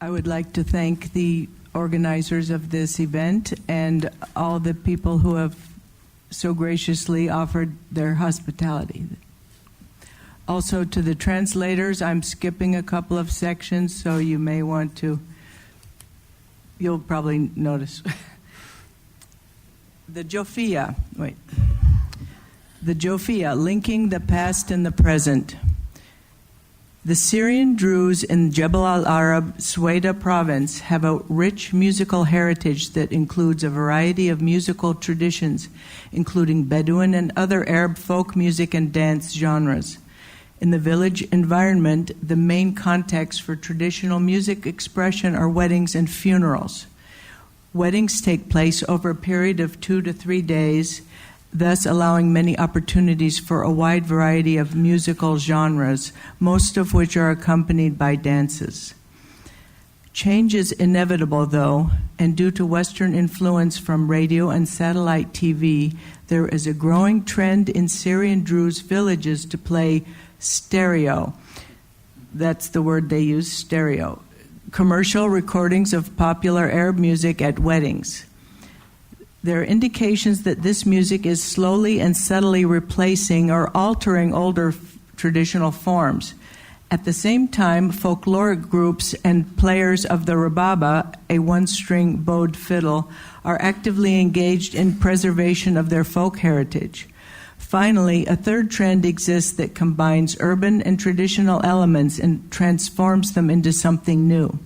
I would like to thank the organizers of this event and all the people who have so graciously offered their hospitality. Also to the translators, I'm skipping a couple of sections, so you may want to, you'll probably notice. The Jawfiyya, The Jawfiyya, linking the past and the present. The Syrian Druze in Jebel al-Arab, Suwaida province have a rich musical heritage that includes a variety of musical traditions, including Bedouin and other Arab folk music and dance genres. In the village environment, the main context for traditional music expression are weddings and funerals. Weddings take place over a period of 2 to 3 days, thus allowing many opportunities for a wide variety of musical genres, most of which are accompanied by dances. Change is inevitable, though, and due to Western influence from radio and satellite TV, there is a growing trend in Syrian Druze villages to play stereo. That's the word they use, stereo. Commercial recordings of popular Arab music at weddings. There are indications that this music is slowly and subtly replacing or altering older traditional forms. At the same time, folkloric groups and players of the rababa, a one-string bowed fiddle, are actively engaged in preservation of their folk heritage. Finally, a third trend exists that combines urban and traditional elements and transforms them into something new.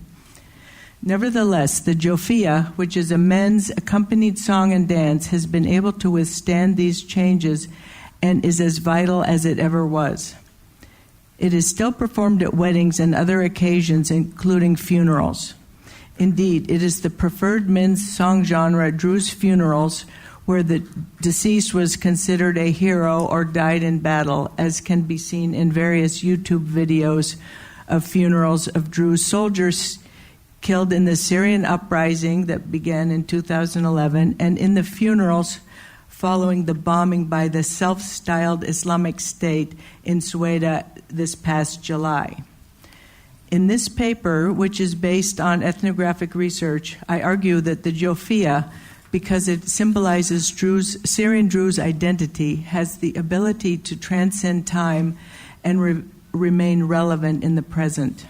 Nevertheless, the Jawfiyya, which is a men's accompanied song and dance, has been able to withstand these changes and is as vital as it ever was. It is still performed at weddings and other occasions, including funerals. Indeed, it is the preferred men's song genre at Druze funerals, where the deceased was considered a hero or died in battle, as can be seen in various YouTube videos of funerals of Druze soldiers killed in the Syrian uprising that began in 2011, and in the funerals following the bombing by the self-styled Islamic State in Suwaida this past July. In this paper, which is based on ethnographic research, I argue that the Jawfiyya, because it symbolizes Syrian Druze identity, has the ability to transcend time and remain relevant in the present.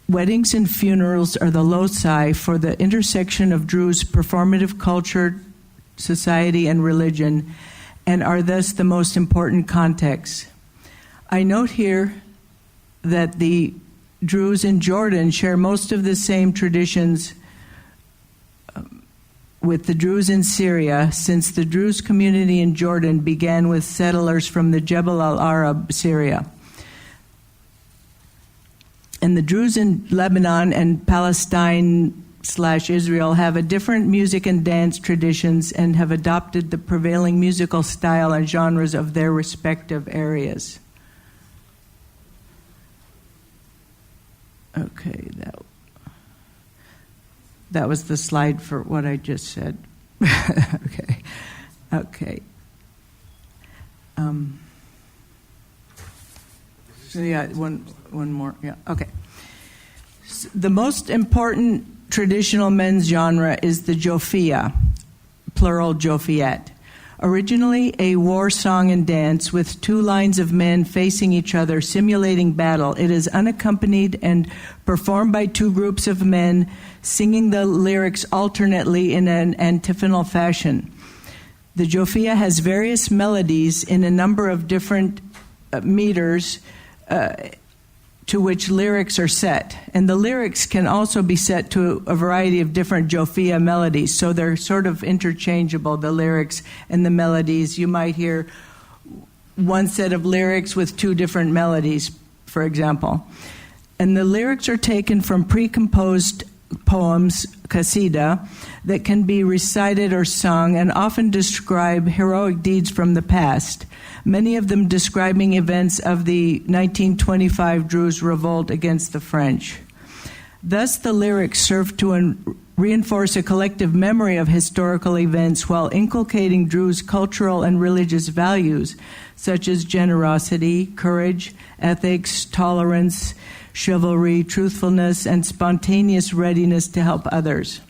Weddings and funerals are the loci for the intersection of Druze performative culture, society, and religion, and are thus the most important context. I note here that the Druze in Jordan share most of the same traditions with the Druze in Syria, since the Druze community in Jordan began with settlers from the Jebel al-Arab, Syria. And the Druze in Lebanon and Palestine/Israel have a different music and dance traditions and have adopted the prevailing musical style and genres of their respective areas. Okay, that was the slide for what I just said. Okay. So yeah, one more. Yeah, okay. The most important traditional men's genre is the Jawfiyya, plural Jawfiyyat. Originally a war song and dance with 2 lines of men facing each other, simulating battle, it is unaccompanied and performed by 2 groups of men singing the lyrics alternately in an antiphonal fashion. The Jawfiyya has various melodies in a number of different meters to which lyrics are set. And the lyrics can also be set to a variety of different Jawfiyya melodies, so they're sort of interchangeable, the lyrics and the melodies. You might hear one set of lyrics with 2 different melodies, for example. And the lyrics are taken from pre-composed poems, qasida, that can be recited or sung and often describe heroic deeds from the past, many of them describing events of the 1925 Druze revolt against the French. Thus, the lyrics serve to reinforce a collective memory of historical events while inculcating Druze cultural and religious values, such as generosity, courage, ethics, tolerance, chivalry, truthfulness, and spontaneous readiness to help others.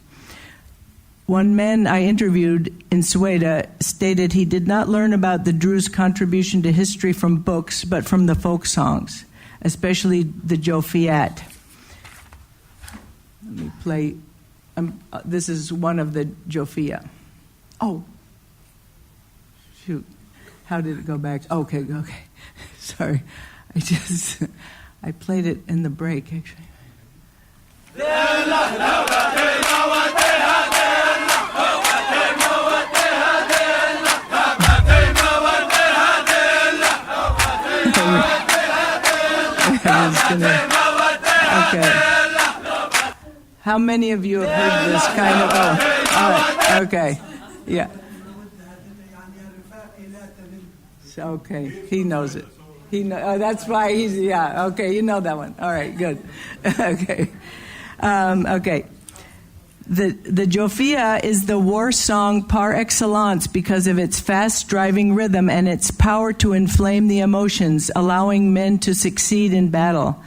One man I interviewed in Sweden stated he did not learn about the Druze contribution to history from books, but from the folk songs, especially the Jawfiyya. Let me play. This is one of the Jawfiyya. Oh, shoot. How did it go back? Okay. Sorry. I played it in the break, actually. Okay. How many of you have heard this kind of? Oh, all right. Okay. Yeah. So, okay. He knows it. That's why he's. Yeah. Okay. You know that one. All right. Good. Okay. Okay. The Jawfiyya is the war song par excellence because of its fast driving rhythm and its power to inflame the emotions, allowing men to succeed in battle.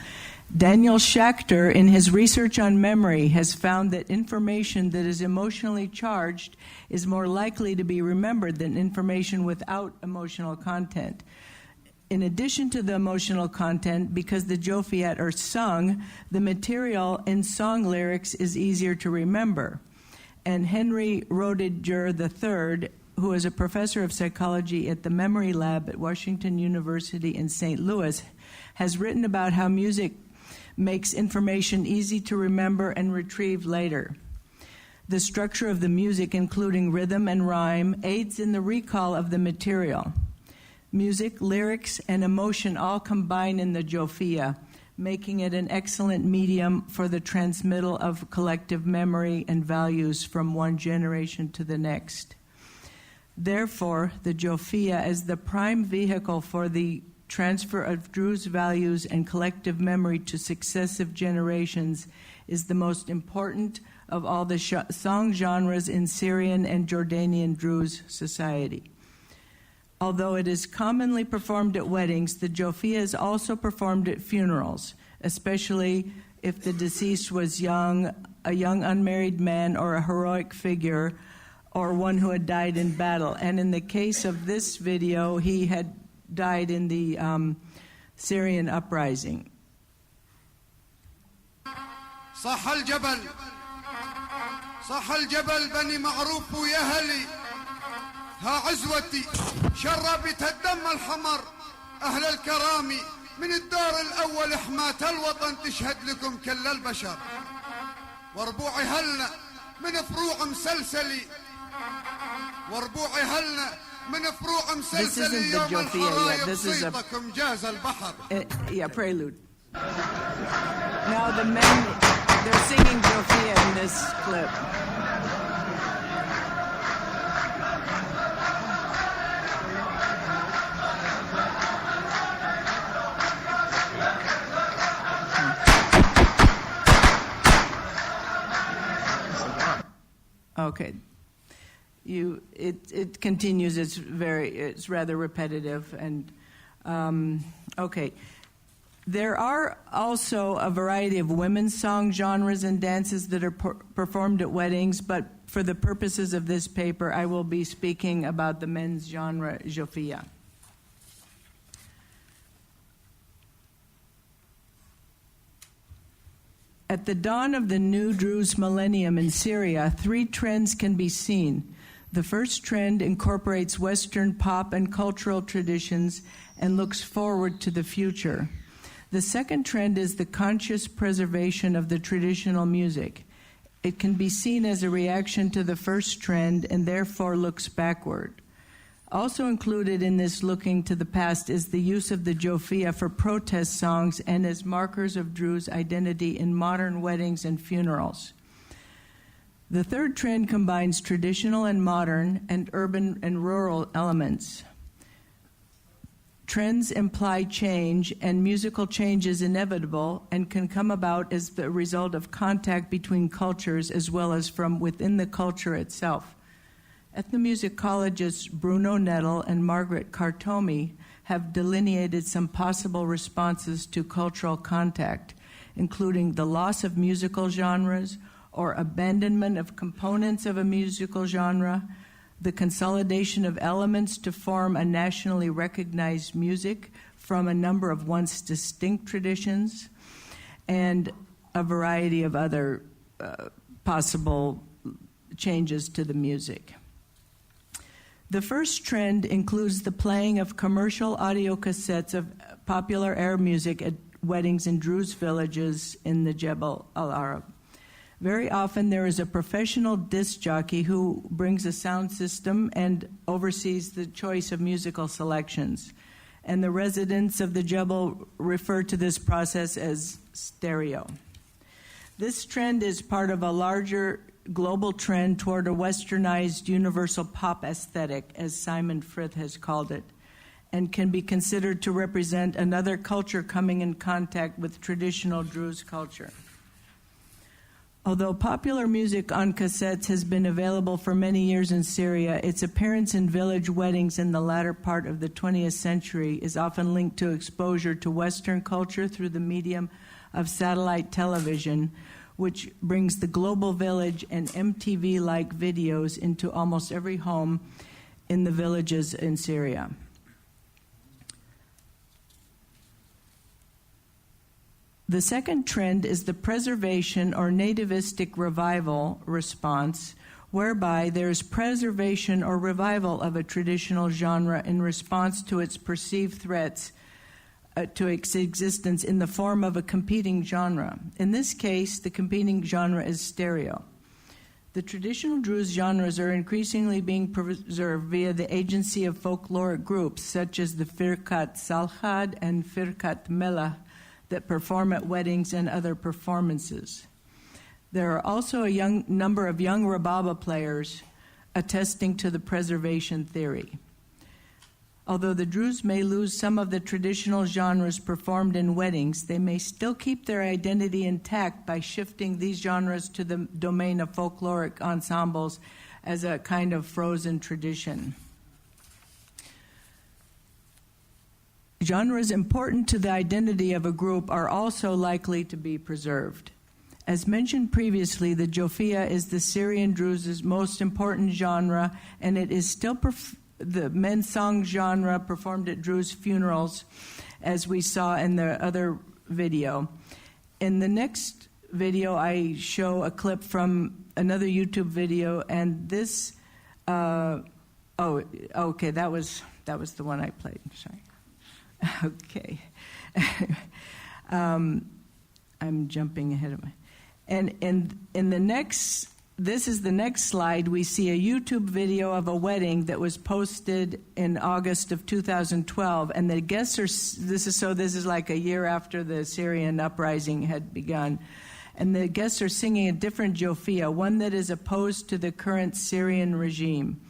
Daniel Schachter, in his research on memory, has found that information that is emotionally charged is more likely to be remembered than information without emotional content. In addition to the emotional content, because the Jawfiyya are sung, the material in song lyrics is easier to remember. And Henry Roediger III, who is a professor of psychology at the Memory Lab at Washington University in St. Louis, has written about how music makes information easy to remember and retrieve later. The structure of the music, including rhythm and rhyme, aids in the recall of the material. Music, lyrics, and emotion all combine in the Jawfiyya, making it an excellent medium for the transmittal of collective memory and values from one generation to the next. Therefore, the Jawfiyya is the prime vehicle for the transfer of Druze values and collective memory to successive generations is the most important of all the song genres in Syrian and Jordanian Druze society. Although it is commonly performed at weddings, the Jawfiyya is also performed at funerals, especially if the deceased was a young unmarried man or a heroic figure, or one who had died in battle. And in the case of this video, he had died in the Syrian uprising. صح الجبل صح الجبل بني معروف ويا هلي ها عزوتي شربت الدم الحمر أهل الكرامي من الدور الأول حماة الوطن تشهد لكم كل البشر وربوعي هلنا من فروع مسلسلي وربوعي هلنا من فروع مسلسلي يوم الحرايب صيتكم جاز البحر. Yeah, prelude. Now the men, they're singing Jawfiyya in this clip. Okay. It continues. It's rather repetitive, and okay. There are also a variety of women's song genres and dances that are performed at weddings, but for the purposes of this paper, I will be speaking about the men's genre, Jawfiyya. At the dawn of the new Druze millennium in Syria, 3 trends can be seen. The first trend incorporates Western pop and cultural traditions and looks forward to the future. The second trend is the conscious preservation of the traditional music. It can be seen as a reaction to the first trend and therefore looks backward. Also included in this looking to the past is the use of the Jawfiyya for protest songs and as markers of Druze identity in modern weddings and funerals. The third trend combines traditional and modern and urban and rural elements. Trends imply change, and musical change is inevitable and can come about as the result of contact between cultures as well as from within the culture itself. Ethnomusicologists Bruno Nettle and Margaret Kartomi have delineated some possible responses to cultural contact, including the loss of musical genres or abandonment of components of a musical genre, the consolidation of elements to form a nationally recognized music from a number of once distinct traditions, and a variety of other possible changes to the music. The first trend includes the playing of commercial audio cassettes of popular Arab music at weddings in Druze villages in the Jebel al-Arab. Very often there is a professional disc jockey who brings a sound system and oversees the choice of musical selections. And the residents of the Jebel refer to this process as stereo. This trend is part of a larger global trend toward a westernized universal pop aesthetic, as Simon Frith has called it, and can be considered to represent another culture coming in contact with traditional Druze culture. Although popular music on cassettes has been available for many years in Syria, its appearance in village weddings in the latter part of the 20th century is often linked to exposure to Western culture through the medium of satellite television, which brings the global village and MTV-like videos into almost every home in the villages in Syria. The second trend is the preservation or nativistic revival response, whereby there is preservation or revival of a traditional genre in response to its perceived threats to its existence in the form of a competing genre. In this case, the competing genre is stereo. The traditional Druze genres are increasingly being preserved via the agency of folkloric groups such as the Firkat Salkhad and Firkat Mellah, that perform at weddings and other performances. There are also a number of young rababa players attesting to the preservation theory. Although the Druze may lose some of the traditional genres performed in weddings, they may still keep their identity intact by shifting these genres to the domain of folkloric ensembles as a kind of frozen tradition. Genres important to the identity of a group are also likely to be preserved. As mentioned previously, the Jawfiyya is the Syrian Druze's most important genre, and it is still the men's song genre performed at Druze funerals, as we saw in the other video. In the next video, I show a clip from another YouTube video, and this, that was the one I played, sorry. Okay. I'm jumping ahead of my... And in the next... This is the next slide. We see a YouTube video of a wedding that was posted in August of 2012, and the guests are... This is like a year after the Syrian uprising had begun. And the guests are singing a different Jawfiyya, one that is opposed to the current Syrian regime.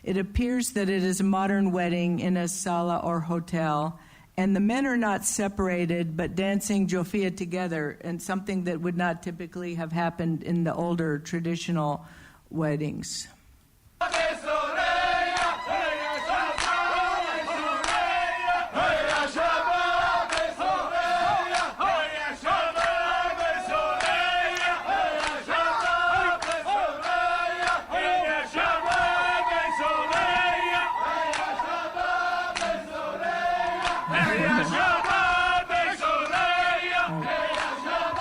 It appears that it is a modern wedding in a sala or hotel, and the men are not separated, but dancing Jawfiyya together, and something that would not typically have happened in the older traditional weddings.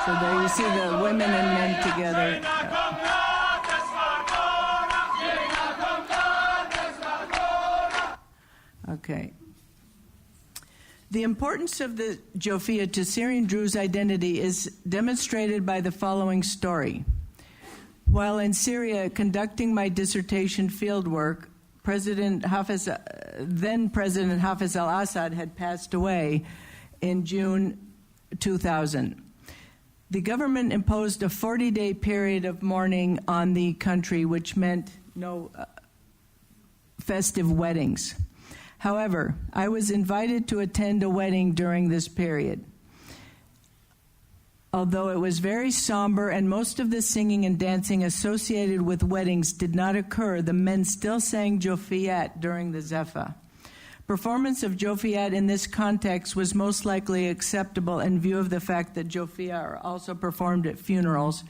So there you see the women and men together. Okay. The importance of the Jawfiyya to Syrian Druze identity is demonstrated by the following story. While in Syria conducting my dissertation fieldwork, then President Hafez al-Assad had passed away in June 2000. The government imposed a 40-day period of mourning on the country, which meant no festive weddings. However, I was invited to attend a wedding during this period. Although it was very somber and most of the singing and dancing associated with weddings did not occur, the men still sang Jawfiyya during the zeffa. Performance of Jawfiyya in this context was most likely acceptable in view of the fact that Jawfiyya are also performed at funerals,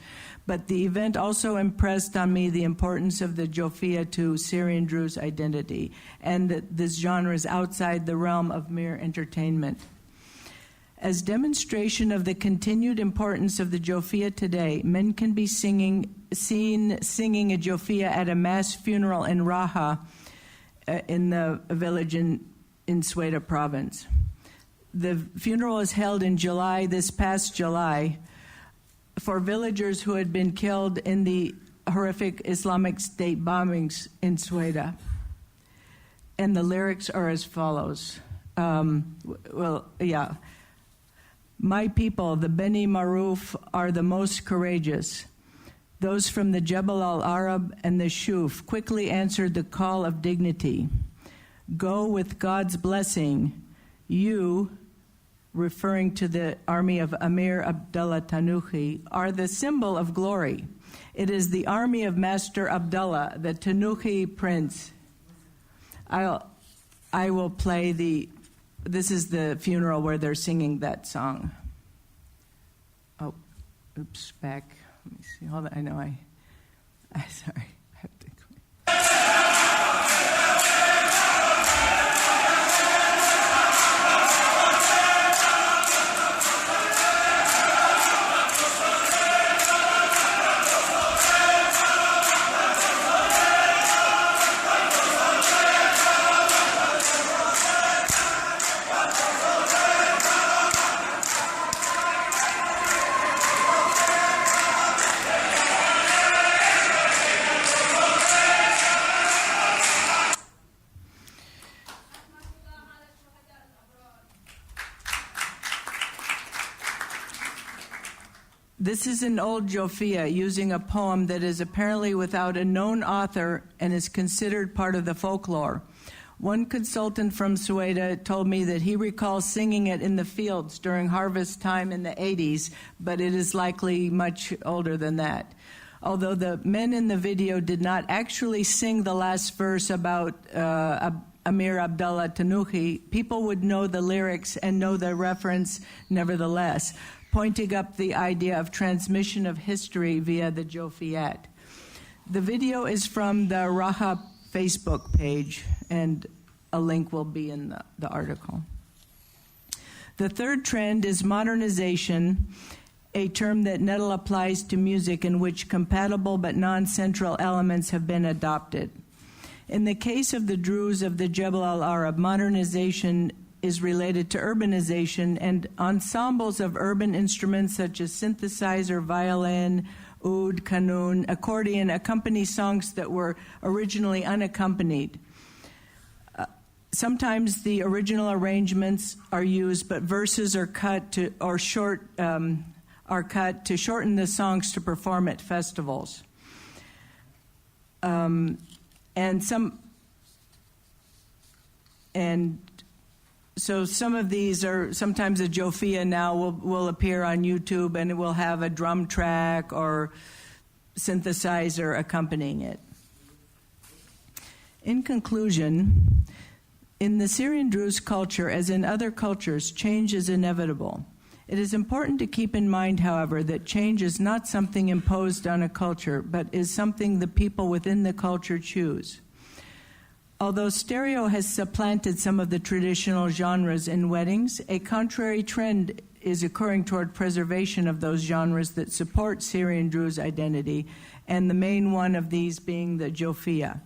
but the event also impressed on me the importance of the Jawfiyya to Syrian Druze identity, and that this genre is outside the realm of mere entertainment. As demonstration of the continued importance of the Jawfiyya today, men can be seen singing a Jawfiyya at a mass funeral in Raha, in the village in Sweda province. The funeral is held in July, this past July, for villagers who had been killed in the horrific Islamic State bombings in Sweda. And the lyrics are as follows. My people, the Beni Maruf, are the most courageous. Those from the Jebel al-Arab and the Shuf quickly answered the call of dignity. Go with God's blessing. You, referring to the army of Amir Abdullah Tanuhi, are the symbol of glory. It is the army of Master Abdullah, the Tanuhi prince. I will play this is the funeral where they're singing that song. Oh, oops, back. Let me see. Hold on. I know I sorry. I have to. This is an old Jawfiyya using a poem that is apparently without a known author and is considered part of the folklore. One consultant from Sweda told me that he recalls singing it in the fields during harvest time in the 80s, but it is likely much older than that. Although the men in the video did not actually sing the last verse about Amir Abdullah Tanuhi, people would know the lyrics and know the reference nevertheless, pointing up the idea of transmission of history via the Jawfiyyat. The video is from the Raha Facebook page, and a link will be in the article. The third trend is modernization, a term that Nettle applies to music in which compatible but non-central elements have been adopted. In the case of the Druze of the Jebel al-Arab, modernization is related to urbanization, and ensembles of urban instruments such as synthesizer, violin, oud, kanun, accordion accompany songs that were originally unaccompanied. Sometimes the original arrangements are used, but verses are cut to shorten the songs to perform at festivals. So some of these are, sometimes a Jawfiyya now will appear on YouTube, and it will have a drum track or synthesizer accompanying it. In conclusion, in the Syrian Druze culture, as in other cultures, change is inevitable. It is important to keep in mind, however, that change is not something imposed on a culture, but is something the people within the culture choose. Although stereo has supplanted some of the traditional genres in weddings, a contrary trend is occurring toward preservation of those genres that support Syrian Druze identity, and the main one of these being the Jawfiyya.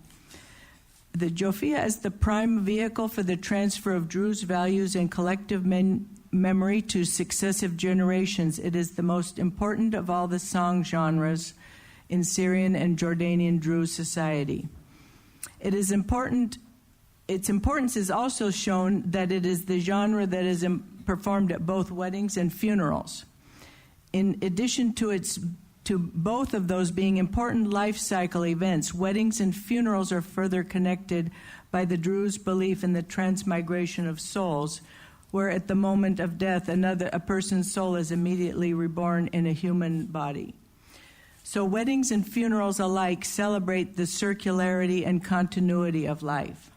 The Jawfiyya is the prime vehicle for the transfer of Druze values and collective memory to successive generations. It is the most important of all the song genres in Syrian and Jordanian Druze society. Its importance is also shown that it is the genre that is performed at both weddings and funerals. In addition to both of those being important life cycle events, weddings and funerals are further connected by the Druze belief in the transmigration of souls, where at the moment of death, a person's soul is immediately reborn in a human body. So weddings and funerals alike celebrate the circularity and continuity of life.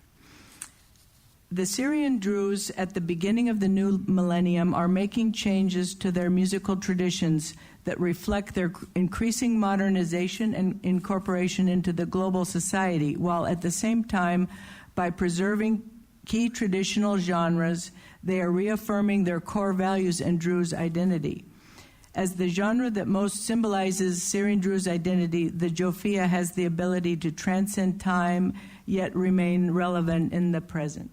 The Syrian Druze at the beginning of the new millennium are making changes to their musical traditions that reflect their increasing modernization and incorporation into the global society, while at the same time, by preserving key traditional genres, they are reaffirming their core values and Druze identity. As the genre that most symbolizes Syrian Druze identity, the Jawfiyya has the ability to transcend time yet remain relevant in the present.